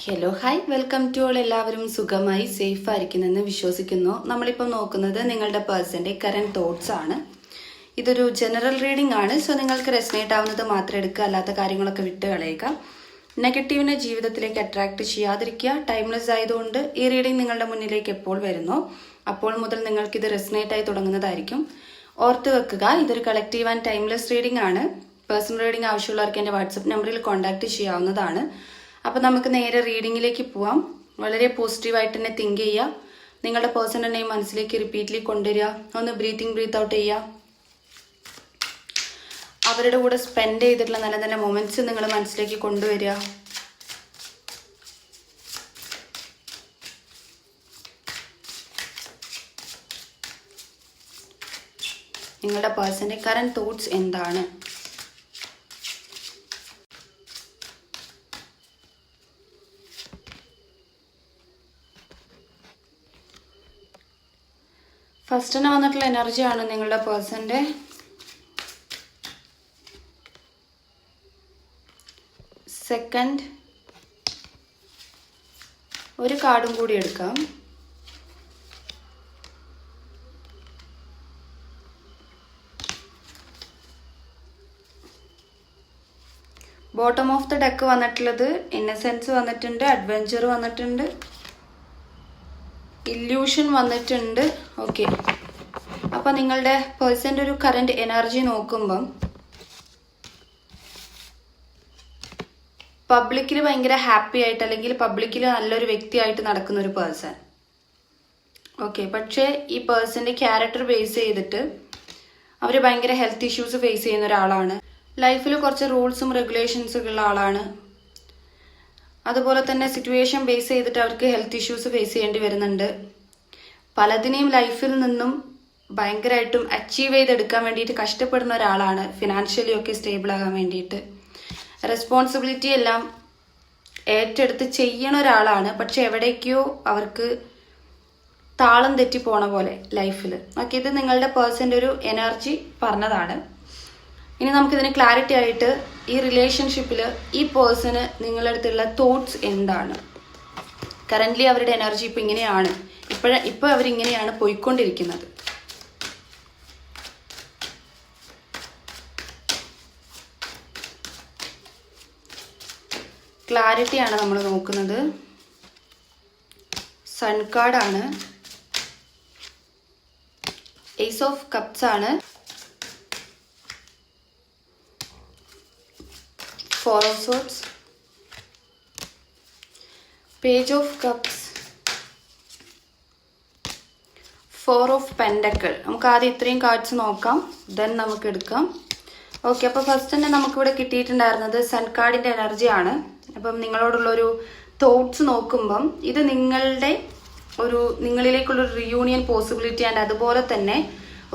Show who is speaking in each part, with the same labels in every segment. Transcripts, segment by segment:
Speaker 1: Hello hi welcome to all. എല്ലാവരും സുഖമായി safe ആയിരിക്കുന്നെന്ന് വിശ്വസിക്കുന്നു. നമ്മളിപ്പോൾ നോക്കുന്നത് നിങ്ങളുടെ പേഴ്സൻ്റെ കറന്റ് തോട്ട്സ് ആണ്. ഇതൊരു ജനറൽ റീഡിംഗ് ആണ്. സോ നിങ്ങൾക്ക് റെസനേറ്റ് ആവുന്നത് മാത്രം എടുക്കുക, അല്ലാത്ത കാര്യങ്ങളൊക്കെ വിട്ട് കളയുക. നെഗറ്റീവിനെ ജീവിതത്തിലേക്ക് അട്രാക്ട് ചെയ്യാതിരിക്കുക. ടൈംലെസ് ആയതുകൊണ്ട് ഈ റീഡിംഗ് നിങ്ങളുടെ മുന്നിലേക്ക് എപ്പോൾ വരുന്നോ അപ്പോൾ മുതൽ നിങ്ങൾക്കിത് റെസനേറ്റ് ആയി തുടങ്ങുന്നതായിരിക്കും. ഓർത്ത് വെക്കുക, ഇതൊരു കളക്റ്റീവ് ആൻഡ് ടൈംലെസ് റീഡിംഗ് ആണ്. പേഴ്സണൽ റീഡിംഗ് ആവശ്യമുള്ളവർക്ക് എൻ്റെ വാട്സപ്പ് നമ്പറിൽ കോൺടാക്ട് ചെയ്യാവുന്നതാണ്. അപ്പോൾ നമുക്ക് നേരെ റീഡിങ്ങിലേക്ക് പോവാം. വളരെ പോസിറ്റീവായിട്ട് തന്നെ തിങ്ക് ചെയ്യുക. നിങ്ങളുടെ പേഴ്സണൽ നെയിം മനസ്സിലേക്ക് റിപ്പീറ്റ്ലി കൊണ്ടുവരിക. ഒന്ന് ബ്രീത്ത് ഔട്ട് ചെയ്യുക. അവരുടെ കൂടെ സ്പെൻഡ് ചെയ്തിട്ടുള്ള നല്ല നല്ല മൊമെന്റ്സ് നിങ്ങൾ മനസ്സിലേക്ക് കൊണ്ടുവരിക. നിങ്ങളുടെ പേഴ്സന്റെ കറന്റ് തോട്ട്സ് എന്താണ്? ഫസ്റ്റിന് വന്നിട്ടുള്ള എനർജിയാണ് നിങ്ങളുടെ പേഴ്സന്റെ. സെക്കൻഡ് ഒരു കാർഡും കൂടി എടുക്കാം. ബോട്ടം ഓഫ് ദ ഡെക്ക് വന്നിട്ടുള്ളത് ഇന്നസെൻസ് വന്നിട്ടുണ്ട്, അഡ്വഞ്ചർ വന്നിട്ടുണ്ട്, ഇല്യൂഷൻ വന്നിട്ടുണ്ട്. ഓക്കെ, അപ്പം നിങ്ങളുടെ പേഴ്സൻ്റെ ഒരു കറന്റ് എനർജി നോക്കുമ്പം പബ്ലിക്കിൽ ഭയങ്കര ഹാപ്പി ആയിട്ട് അല്ലെങ്കിൽ പബ്ലിക്കിൽ നല്ലൊരു വ്യക്തിയായിട്ട് നടക്കുന്ന ഒരു പേഴ്സൺ. ഓക്കെ, പക്ഷേ ഈ പേഴ്സൻ്റെ ക്യാരക്ടർ ബേസ് ചെയ്തിട്ട് അവർ ഭയങ്കര ഹെൽത്ത് ഇഷ്യൂസ് ഫേസ് ചെയ്യുന്ന ഒരാളാണ്. ലൈഫിൽ കുറച്ച് റൂൾസും റെഗുലേഷൻസും ഉള്ള ആളാണ്. അതുപോലെ തന്നെ സിറ്റുവേഷൻ ബേസ് ചെയ്തിട്ട് അവർക്ക് ഹെൽത്ത് ഇഷ്യൂസ് ഫേസ് ചെയ്യേണ്ടി വരുന്നുണ്ട്. പലതിനെയും ലൈഫിൽ നിന്നും ഭയങ്കരമായിട്ടും അച്ചീവ് ചെയ്തെടുക്കാൻ വേണ്ടിയിട്ട് കഷ്ടപ്പെടുന്ന ഒരാളാണ്. ഫിനാൻഷ്യലി ഒക്കെ സ്റ്റേബിൾ ആകാൻ വേണ്ടിയിട്ട് റെസ്പോൺസിബിലിറ്റി എല്ലാം ഏറ്റെടുത്ത് ചെയ്യണ ഒരാളാണ്. പക്ഷെ എവിടേക്കോ അവർക്ക് താളം തെറ്റി പോണ പോലെ ലൈഫിൽ. ഓക്കെ, ഇത് നിങ്ങളുടെ പേഴ്സൻ്റെ ഒരു എനർജി പറഞ്ഞതാണ്. ഇനി നമുക്കിതിന് ക്ലാരിറ്റി ആയിട്ട് ഈ റിലേഷൻഷിപ്പിൽ ഈ പേഴ്സണ് നിങ്ങളുടെ അടുത്തുള്ള തോട്ട്സ് എന്താണ്? കറൻ്റ്ലി അവരുടെ എനർജി ഇപ്പം ഇങ്ങനെയാണ്, ഇപ്പോൾ അവരിങ്ങനെയാണ് പോയിക്കൊണ്ടിരിക്കുന്നത്. ക്ലാരിറ്റിയാണ് നമ്മൾ നോക്കുന്നത്. സൺ കാർഡാണ്, ഏസ് ഓഫ് കപ്സ് ആണ്, four of swords, page of cups, four of pentacle. നമുക്ക് ആദ്യം ഇത്രയും കാർഡ്സ് നോക്കാം, ദെൻ നമുക്ക് എടുക്കാം. ഓക്കെ, അപ്പോൾ ഫസ്റ്റ് തന്നെ നമുക്കിവിടെ കിട്ടിയിട്ടുണ്ടായിരുന്നത് സൺ കാർഡിൻ്റെ എനർജിയാണ്. അപ്പം നിങ്ങളോടുള്ളൊരു തോട്ട്സ് നോക്കുമ്പം ഇത് നിങ്ങളിലേക്കുള്ളൊരു റിയൂണിയൻ പോസിബിലിറ്റി ആൻഡ് അതുപോലെ തന്നെ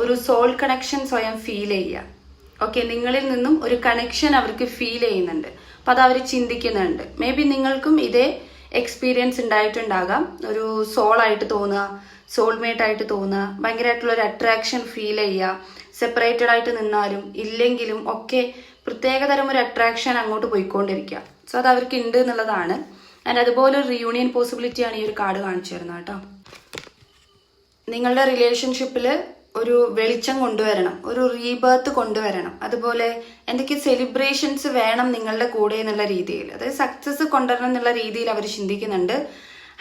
Speaker 1: ഒരു സോൾ കണക്ഷൻ സ്വയം ഫീൽ ചെയ്യുക. ഓക്കെ, നിങ്ങളിൽ നിന്നും ഒരു കണക്ഷൻ അവർക്ക് ഫീൽ ചെയ്യുന്നുണ്ട്. അപ്പം അത് അവർ ചിന്തിക്കുന്നുണ്ട്. മേ ബി നിങ്ങൾക്കും ഇതേ എക്സ്പീരിയൻസ് ഉണ്ടായിട്ടുണ്ടാകാം. ഒരു സോളായിട്ട് തോന്നുക, സോൾമേറ്റ് ആയിട്ട് തോന്നുക, ഭയങ്കരമായിട്ടുള്ള ഒരു അട്രാക്ഷൻ ഫീൽ ചെയ്യുക. സെപ്പറേറ്റഡ് ആയിട്ട് നിന്നാലും ഇല്ലെങ്കിലും ഒക്കെ പ്രത്യേകതരം ഒരു അട്രാക്ഷൻ അങ്ങോട്ട് പോയിക്കൊണ്ടിരിക്കുക. സോ അത് അവർക്ക് ഉണ്ട് എന്നുള്ളതാണ്. ആൻഡ് അതുപോലെ ഒരു റിയൂണിയൻ പോസിബിലിറ്റിയാണ് ഈ ഒരു കാർഡ് കാണിച്ചു തരുന്നത് കേട്ടോ. നിങ്ങളുടെ റിലേഷൻഷിപ്പിൽ ഒരു വെളിച്ചം കൊണ്ടുവരണം, ഒരു റീബർത്ത് കൊണ്ടുവരണം. അതുപോലെ എന്തൊക്കെ സെലിബ്രേഷൻസ് വേണം നിങ്ങളുടെ കൂടെ എന്നുള്ള രീതിയിൽ, അതായത് സക്സസ് കൊണ്ടുവരണം എന്നുള്ള രീതിയിൽ അവർ ചിന്തിക്കുന്നുണ്ട്.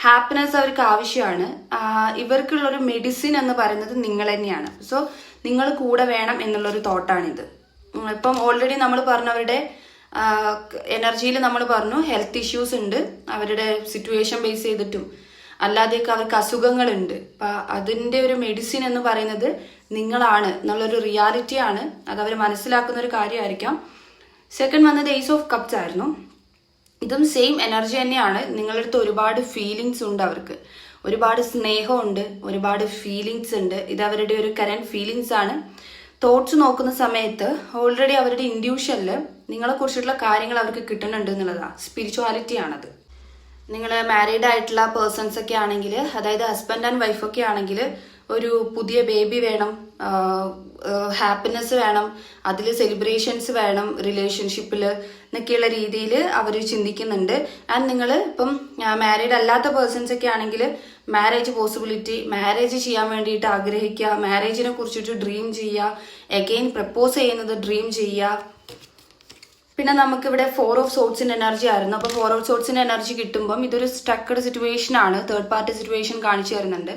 Speaker 1: ഹാപ്പിനെസ് അവർക്ക് ആവശ്യമാണ്. ഇവർക്കുള്ളൊരു മെഡിസിൻ എന്ന് പറയുന്നത് നിങ്ങൾ തന്നെയാണ്. സോ നിങ്ങൾ കൂടെ വേണം എന്നുള്ളൊരു തോട്ടാണിത്. ഇപ്പം ഓൾറെഡി നമ്മൾ പറഞ്ഞവരുടെ എനർജിയിൽ നമ്മൾ പറഞ്ഞു ഹെൽത്ത് ഇഷ്യൂസ് ഉണ്ട്. അവരുടെ സിറ്റുവേഷൻ ബേസ് ചെയ്തിട്ടും അല്ലാതെയൊക്കെ അവർക്ക് അസുഖങ്ങളുണ്ട്. അപ്പം അതിൻ്റെ ഒരു മെഡിസിൻ എന്ന് പറയുന്നത് നിങ്ങളാണ് എന്നുള്ളൊരു റിയാലിറ്റിയാണ്. അത് അവർ മനസ്സിലാക്കുന്ന ഒരു കാര്യമായിരിക്കാം. സെക്കൻഡ് വന്നത് ഏസ് ഓഫ് കപ്സ് ആയിരുന്നു. ഇതും സെയിം എനർജി തന്നെയാണ്. നിങ്ങളുടെ അടുത്ത് ഒരുപാട് ഫീലിങ്സ് ഉണ്ട്, അവർക്ക് ഒരുപാട് സ്നേഹമുണ്ട്, ഒരുപാട് ഫീലിങ്സ് ഉണ്ട്. ഇത് അവരുടെ ഒരു കറന്റ് ഫീലിങ്സ് ആണ്. തോട്ട്സ് നോക്കുന്ന സമയത്ത് ഓൾറെഡി അവരുടെ ഇൻഡ്യൂഷനിൽ നിങ്ങളെക്കുറിച്ചിട്ടുള്ള കാര്യങ്ങൾ അവർക്ക് കിട്ടുന്നുണ്ട് എന്നുള്ളതാണ്. സ്പിരിച്വാലിറ്റി ആണത്. നിങ്ങൾ മാരീഡ് ആയിട്ടുള്ള പേഴ്സൺസ് ഒക്കെ ആണെങ്കിൽ, അതായത് ഹസ്ബൻഡ് ആൻഡ് വൈഫൊക്കെ ആണെങ്കിൽ ഒരു പുതിയ ബേബി വേണം, ഹാപ്പിനെസ് വേണം, അതിൽ സെലിബ്രേഷൻസ് വേണം റിലേഷൻഷിപ്പിൽ എന്നൊക്കെയുള്ള രീതിയിൽ അവർ ചിന്തിക്കുന്നുണ്ട്. ആൻഡ് നിങ്ങൾ ഇപ്പം മാരീഡ് അല്ലാത്ത പേഴ്സൺസ് ഒക്കെ ആണെങ്കിൽ മാരേജ് പോസിബിലിറ്റി, മാരേജ് ചെയ്യാൻ വേണ്ടിയിട്ട് ആഗ്രഹിക്കുക, മാരേജിനെ കുറിച്ചിട്ട് ഡ്രീം ചെയ്യുക, എഗെയിൻ പ്രപ്പോസ് ചെയ്യുന്നത് ഡ്രീം ചെയ്യുക. പിന്നെ നമുക്കിവിടെ 4 ഓഫ് സോർട്സിന്റെ എനർജി ആയിരുന്നു. അപ്പോൾ 4 ഓഫ് സോർട്സിന്റെ എനർജി കിട്ടുമ്പം ഇതൊരു സ്റ്റക്കഡ് സിറ്റുവേഷൻ ആണ്, തേർഡ് പാർട്ടി സിറ്റുവേഷൻ കാണിച്ചു തരുന്നുണ്ട്.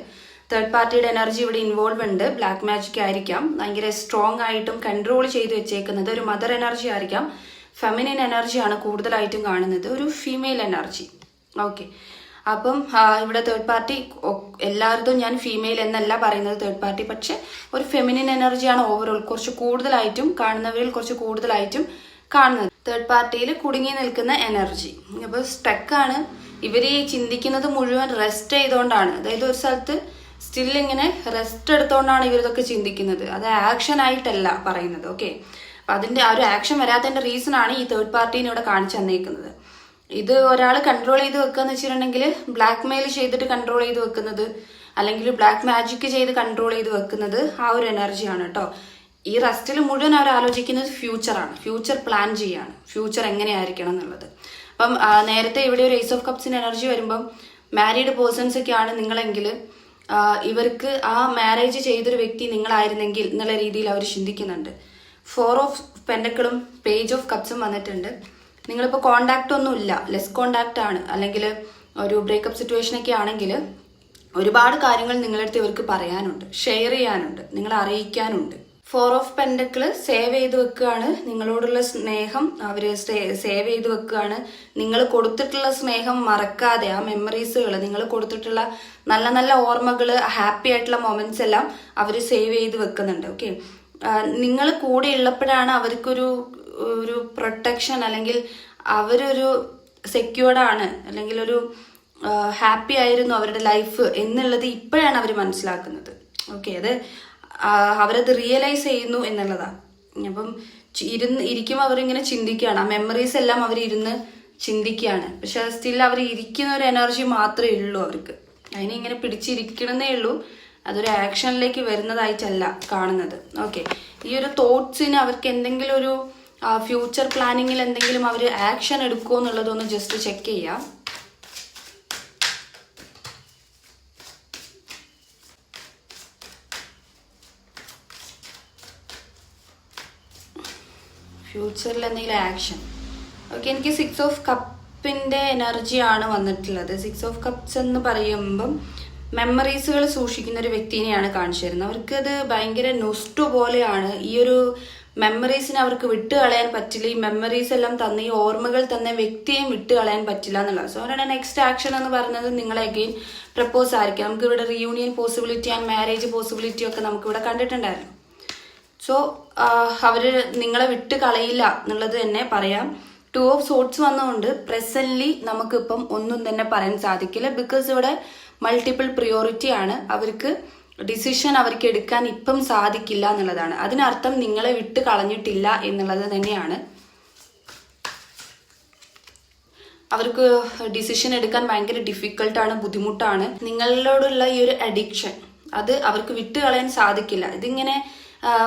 Speaker 1: തേർഡ് പാർട്ടിയുടെ എനർജി ഇവിടെ ഇൻവോൾവ് ഉണ്ട്. ബ്ലാക്ക് മാജിക് ആയിരിക്കാം, ഭയങ്കര സ്ട്രോങ് ആയിട്ടും കൺട്രോൾ ചെയ്ത് വെച്ചേക്കുന്നത്. ഒരു മദർ എനർജി ആയിരിക്കാം, ഫെമിനിൻ എനർജിയാണ് കൂടുതലായിട്ടും കാണുന്നത്, ഒരു ഫീമെയിൽ എനർജി. ഓക്കെ, അപ്പം ഇവിടെ തേർഡ് പാർട്ടി എല്ലായിടത്തും ഞാൻ ഫീമെയിൽ എന്നല്ല പറയുന്നത് തേർഡ് പാർട്ടി, പക്ഷെ ഒരു ഫെമിനിൻ എനർജിയാണ് ഓവറോൾ കുറച്ച് കൂടുതലായിട്ടും കാണുന്നവരിൽ കുറച്ച് കൂടുതലായിട്ടും കാണുന്നത്. തേർഡ് പാർട്ടിയിൽ കുടുങ്ങി നിൽക്കുന്ന എനർജി. അപ്പോൾ സ്റ്റക്കാണ്. ഇവർ ഈ ചിന്തിക്കുന്നത് മുഴുവൻ റെസ്റ്റ് ചെയ്തുകൊണ്ടാണ്. അതായത് ഒരു സ്ഥലത്ത് സ്റ്റിൽ ഇങ്ങനെ റെസ്റ്റ് എടുത്തുകൊണ്ടാണ് ഇവരിതൊക്കെ ചിന്തിക്കുന്നത്. അത് ആക്ഷൻ ആയിട്ടല്ല പറയുന്നത്. ഓക്കെ, അപ്പം അതിൻ്റെ ആ ഒരു ആക്ഷൻ വരാത്തതിൻ്റെ റീസൺ ആണ് ഈ തേർഡ് പാർട്ടീനെ ഇവിടെ കാണിച്ചു തന്നേക്കുന്നത്. ഇത് ഒരാൾ കൺട്രോൾ ചെയ്ത് വെക്കുക എന്ന് വെച്ചിട്ടുണ്ടെങ്കിൽ ബ്ലാക്ക് മെയിൽ ചെയ്തിട്ട് കൺട്രോൾ ചെയ്ത് വെക്കുന്നത്, അല്ലെങ്കിൽ ബ്ലാക്ക് മാജിക് ചെയ്ത് കൺട്രോൾ ചെയ്ത് വെക്കുന്നത് ആ ഒരു എനർജിയാണ് കേട്ടോ. ഈ റെസ്റ്റിൽ മുഴുവൻ അവർ ആലോചിക്കുന്നത് ഫ്യൂച്ചറാണ്, ഫ്യൂച്ചർ പ്ലാൻ ചെയ്യാണ്, ഫ്യൂച്ചർ എങ്ങനെയായിരിക്കണം എന്നുള്ളത്. അപ്പം നേരത്തെ ഇവിടെ ഒരു ഏസ് ഓഫ് കപ്സിന്റെ എനർജി വരുമ്പം മാരീഡ് പേഴ്സൺസ് ഒക്കെയാണ് നിങ്ങളെങ്കിൽ ഇവർക്ക് ആ മാരേജ് ചെയ്തൊരു വ്യക്തി നിങ്ങളായിരുന്നെങ്കിൽ എന്നുള്ള രീതിയിൽ അവർ ചിന്തിക്കുന്നുണ്ട്. 4 ഓഫ് പെൻഡക്കിളും പേജ് ഓഫ് കപ്സും വന്നിട്ടുണ്ട്. നിങ്ങളിപ്പോൾ കോണ്ടാക്ട് ഒന്നും ഇല്ല, ലെസ് കോണ്ടാക്ട് ആണ്, അല്ലെങ്കിൽ ഒരു ബ്രേക്കപ്പ് സിറ്റുവേഷൻ ഒക്കെ ആണെങ്കിൽ ഒരുപാട് കാര്യങ്ങൾ നിങ്ങളുടെ അടുത്ത് ഇവർക്ക് പറയാനുണ്ട്, ഷെയർ ചെയ്യാനുണ്ട്, നിങ്ങളെ അറിയിക്കാനുണ്ട്. 4 ഓഫ് പെൻഡക്കിൾ സേവ് ചെയ്ത് വെക്കുകയാണ്. നിങ്ങളോടുള്ള സ്നേഹം അവർ സേവ് ചെയ്ത് വെക്കുകയാണ്. നിങ്ങൾ കൊടുത്തിട്ടുള്ള സ്നേഹം മറക്കാതെ, ആ മെമ്മറീസുകൾ, നിങ്ങൾ കൊടുത്തിട്ടുള്ള നല്ല നല്ല ഓർമ്മകൾ, ഹാപ്പി ആയിട്ടുള്ള മൊമെന്റ്സ് എല്ലാം അവർ സേവ് ചെയ്ത് വെക്കുന്നുണ്ട്. ഓക്കെ, നിങ്ങൾ കൂടെ ഉള്ളപ്പോഴാണ് അവർക്കൊരു ഒരു പ്രൊട്ടക്ഷൻ, അല്ലെങ്കിൽ അവരൊരു സെക്യൂർഡാണ്, അല്ലെങ്കിൽ ഒരു ഹാപ്പി ആയിരുന്നു അവരുടെ ലൈഫ് എന്നുള്ളത് ഇപ്പോഴാണ് അവർ മനസ്സിലാക്കുന്നത്. ഓക്കെ, അത് അവരത് റിയലൈസ് ചെയ്യുന്നു എന്നുള്ളതാണ്. അപ്പം ഇരിക്കുമ്പോൾ അവരിങ്ങനെ ചിന്തിക്കുകയാണ്, ആ മെമ്മറീസ് എല്ലാം അവരിരുന്ന് ചിന്തിക്കുകയാണ്. പക്ഷെ അത് സ്റ്റിൽ അവർ ഇരിക്കുന്ന ഒരു എനർജി മാത്രമേ ഉള്ളൂ അവർക്ക്. അതിനെ ഇങ്ങനെ പിടിച്ചിരിക്കണമെന്നേ ഉള്ളൂ, അതൊരു ആക്ഷനിലേക്ക് വരുന്നതായിട്ടല്ല കാണുന്നത്. ഓക്കെ, ഈ ഒരു തോട്ട്സിന് അവർക്ക് എന്തെങ്കിലും ഒരു ഫ്യൂച്ചർ പ്ലാനിങ്ങിൽ എന്തെങ്കിലും അവർ ആക്ഷൻ എടുക്കുമോ എന്നുള്ളതൊന്ന് ജസ്റ്റ് ചെക്ക് ചെയ്യാം. ഫ്യൂച്ചറിൽ എന്തെങ്കിലും ആക്ഷൻ. ഓക്കെ, എനിക്ക് 6 ഓഫ് കപ്പിന്റെ എനർജിയാണ് വന്നിട്ടുള്ളത്. 6 ഓഫ് കപ്സ് എന്ന് പറയുമ്പം മെമ്മറീസുകൾ സൂക്ഷിക്കുന്ന ഒരു വ്യക്തിനെയാണ് കാണിച്ചു തരുന്നത്. അവർക്കത് ഭയങ്കര നൊസ്റ്റു പോലെയാണ്. ഈ ഒരു മെമ്മറീസിനെ അവർക്ക് വിട്ട് കളയാൻ പറ്റില്ല. ഈ മെമ്മറീസ് എല്ലാം തന്ന, ഈ ഓർമ്മകൾ തന്ന വ്യക്തിയെയും വിട്ട് കളയാൻ പറ്റില്ല എന്നുള്ളത്. സോ അവരുടെ നെക്സ്റ്റ് ആക്ഷൻ എന്ന് പറയുന്നത് നിങ്ങളെ അഗെയിൻ പ്രപ്പോസ് ആയിരിക്കും. നമുക്ക് ഇവിടെ reunion possibility and marriage possibility ഒക്കെ നമുക്ക് ഇവിടെ കണ്ടിട്ടുണ്ടായിരുന്നു. സോ അവർ നിങ്ങളെ വിട്ട് കളയില്ല എന്നുള്ളത് തന്നെ പറയാം. 2 ഓഫ് സോർട്സ് വന്നുകൊണ്ട് പ്രസന്റ്ലി നമുക്കിപ്പം ഒന്നും തന്നെ പറയാൻ സാധിക്കില്ല. ബിക്കോസ് ഇവിടെ മൾട്ടിപ്പിൾ പ്രിയോറിറ്റി ആണ്. അവർക്ക് ഡിസിഷൻ അവർക്ക് എടുക്കാൻ ഇപ്പം സാധിക്കില്ല എന്നുള്ളതാണ്. അതിനർത്ഥം നിങ്ങളെ വിട്ട് കളഞ്ഞിട്ടില്ല എന്നുള്ളത് തന്നെയാണ്. അവർക്ക് ഡിസിഷൻ എടുക്കാൻ ഭയങ്കര ഡിഫിക്കൽട്ടാണ്, ബുദ്ധിമുട്ടാണ്. നിങ്ങളോടുള്ള ഈ ഒരു അഡിക്ഷൻ അത് അവർക്ക് വിട്ട് കളയാൻ സാധിക്കില്ല. ഇതിങ്ങനെ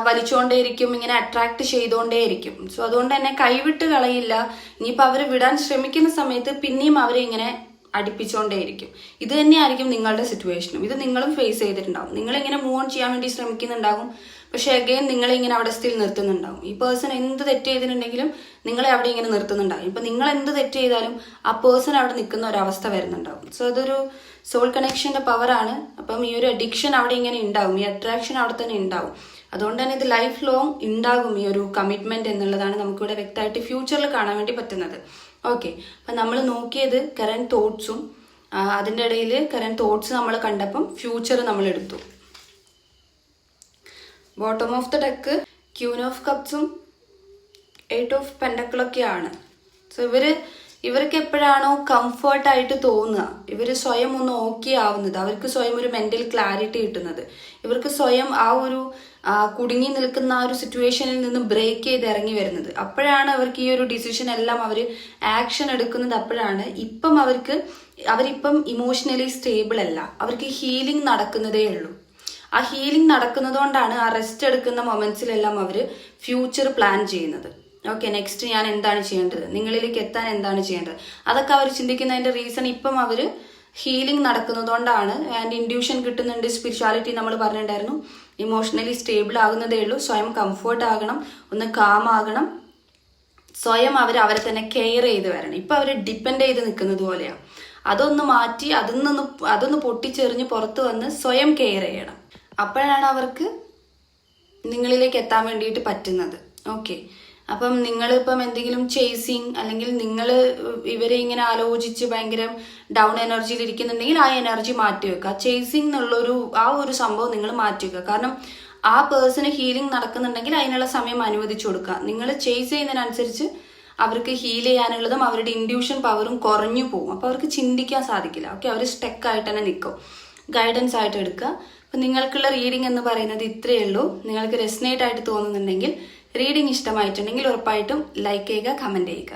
Speaker 1: വലിച്ചുകൊണ്ടേയിരിക്കും, ഇങ്ങനെ അട്രാക്ട് ചെയ്തുകൊണ്ടേയിരിക്കും. സോ അതുകൊണ്ട് തന്നെ കൈവിട്ട് കളയില്ല. ഇനിയിപ്പോൾ അവർ വിടാൻ ശ്രമിക്കുന്ന സമയത്ത് പിന്നെയും അവരെ ഇങ്ങനെ അടുപ്പിച്ചുകൊണ്ടേയിരിക്കും. ഇത് തന്നെയായിരിക്കും നിങ്ങളുടെ സിറ്റുവേഷനും. ഇത് നിങ്ങളും ഫേസ് ചെയ്തിട്ടുണ്ടാവും. നിങ്ങളിങ്ങനെ മൂവ് ഓൺ ചെയ്യാൻ വേണ്ടി ശ്രമിക്കുന്നുണ്ടാകും, പക്ഷെ അഗെയിൻ നിങ്ങളെ ഇങ്ങനെ അവിടെ സ്റ്റിൽ നിർത്തുന്നുണ്ടാവും. ഈ പേഴ്സൺ എന്ത് തെറ്റ് ചെയ്തിട്ടുണ്ടെങ്കിലും നിങ്ങളെ അവിടെ ഇങ്ങനെ നിർത്തുന്നുണ്ടാവും. ഇപ്പം നിങ്ങൾ എന്ത് തെറ്റ് ചെയ്താലും ആ പേഴ്സൺ അവിടെ നിൽക്കുന്ന ഒരവസ്ഥ വരുന്നുണ്ടാവും. സോ അതൊരു സോൾ കണക്ഷൻ്റെ പവറാണ്. അപ്പം ഈ ഒരു അഡിക്ഷൻ അവിടെ ഇങ്ങനെ ഉണ്ടാവും, ഈ അട്രാക്ഷൻ അവിടെ തന്നെ ഉണ്ടാവും. അതുകൊണ്ട് തന്നെ ഇത് ലൈഫ് ലോങ് ഉണ്ടാകും ഈ ഒരു കമ്മിറ്റ്മെന്റ് എന്നുള്ളതാണ് നമുക്കിവിടെ വ്യക്തമായിട്ട് ഫ്യൂച്ചറിൽ കാണാൻ വേണ്ടി പറ്റുന്നത്. ഓക്കെ, അപ്പം നമ്മൾ നോക്കിയത് കറന്റ് തോട്ട്സും അതിൻ്റെ ഇടയിൽ കറന്റ് തോട്ട്സ് നമ്മൾ കണ്ടപ്പം ഫ്യൂച്ചർ നമ്മൾ എടുത്തു. Bottom of the deck queen of കപ്സും 8 ഓഫ് പെൻഡക്കിളൊക്കെയാണ്. സോ ഇവർക്ക് എപ്പോഴാണോ കംഫർട്ടായിട്ട് തോന്നുക, ഇവർ സ്വയം ഒന്ന് ഓക്കെ ആവുന്നത്, അവർക്ക് സ്വയം ഒരു മെന്റൽ ക്ലാരിറ്റി കിട്ടുന്നത്, ഇവർക്ക് സ്വയം ആ ഒരു കുടുങ്ങി നിൽക്കുന്ന ആ ഒരു സിറ്റുവേഷനിൽ നിന്ന് ബ്രേക്ക് ചെയ്ത് ഇറങ്ങി വരുന്നത്, അപ്പോഴാണ് അവർക്ക് ഈ ഒരു ഡിസിഷൻ എല്ലാം അവർ ആക്ഷൻ എടുക്കുന്നത്. അപ്പോഴാണ് ഇപ്പം അവരിപ്പം ഇമോഷണലി സ്റ്റേബിൾ അല്ല, അവർക്ക് ഹീലിംഗ് നടക്കുന്നതേ ഉള്ളൂ. ആ ഹീലിംഗ് നടക്കുന്നതുകൊണ്ടാണ് ആ റെസ്റ്റ് എടുക്കുന്ന മൊമെന്റ്സിലെല്ലാം അവർ ഫ്യൂച്ചർ പ്ലാൻ ചെയ്യുന്നത്. ഓക്കെ, നെക്സ്റ്റ് ഞാൻ എന്താണ് ചെയ്യേണ്ടത്, നിങ്ങളിലേക്ക് എത്താൻ എന്താണ് ചെയ്യേണ്ടത്, അതൊക്കെ അവർ ചിന്തിക്കുന്നതിന്റെ റീസൺ ഇപ്പം അവർ ഹീലിംഗ് നടക്കുന്നതുകൊണ്ടാണ്. ആൻഡ് ഇൻഡ്യൂഷൻ കിട്ടുന്നുണ്ട്, സ്പിരിച്വാലിറ്റി നമ്മൾ പറഞ്ഞിട്ടുണ്ടായിരുന്നു. ഇമോഷണലി സ്റ്റേബിൾ ആകുന്നതേ ഉള്ളൂ, സ്വയം കംഫർട്ട് ആകണം, ഒന്ന് കാം ആകണം, സ്വയം അവരെ തന്നെ കെയർ ചെയ്ത് വരണം. ഇപ്പം അവർ ഡിപ്പെൻഡ് ചെയ്ത് നിൽക്കുന്നത് പോലെയാണ്. അതൊന്ന് മാറ്റി അതൊന്ന് പൊട്ടിച്ചെറിഞ്ഞ് പുറത്ത് വന്ന് സ്വയം കെയർ ചെയ്യണം. അപ്പോഴാണ് അവർക്ക് നിങ്ങളിലേക്ക് എത്താൻ വേണ്ടിയിട്ട് പറ്റുന്നത്. ഓക്കെ, അപ്പം നിങ്ങളിപ്പം എന്തെങ്കിലും ചേസിങ് അല്ലെങ്കിൽ നിങ്ങൾ ഇവരെ ഇങ്ങനെ ആലോചിച്ച് ഭയങ്കര ഡൗൺ എനർജിയിൽ ഇരിക്കുന്നുണ്ടെങ്കിൽ ആ എനർജി മാറ്റി വെക്കുക. ചേസിങ് എന്നുള്ളൊരു ആ ഒരു സംഭവം നിങ്ങൾ മാറ്റി വെക്കുക. കാരണം ആ പേഴ്സണ് ഹീലിംഗ് നടക്കുന്നുണ്ടെങ്കിൽ അതിനുള്ള സമയം അനുവദിച്ചു കൊടുക്കുക. നിങ്ങൾ ചേസ് ചെയ്യുന്നതിനനുസരിച്ച് അവർക്ക് ഹീൽ ചെയ്യാനുള്ളതും അവരുടെ ഇൻഡ്യൂഷൻ പവറും കുറഞ്ഞു പോകും. അപ്പോൾ അവർക്ക് ചിന്തിക്കാൻ സാധിക്കില്ല. ഓക്കെ, അവർ സ്റ്റക്കായിട്ട് തന്നെ നിൽക്കും. ഗൈഡൻസ് ആയിട്ട് എടുക്കുക. അപ്പം നിങ്ങൾക്കുള്ള റീഡിംഗ് എന്ന് പറയുന്നത് ഇത്രയേ ഉള്ളൂ. നിങ്ങൾക്ക് റെസനേറ്റ് ആയിട്ട് തോന്നുന്നുണ്ടെങ്കിൽ, റീഡിംഗ് ഇഷ്ടമായിട്ടുണ്ടെങ്കിൽ ഉറപ്പായിട്ടും ലൈക്ക് ചെയ്യുക, കമൻറ്റ് ചെയ്യുക.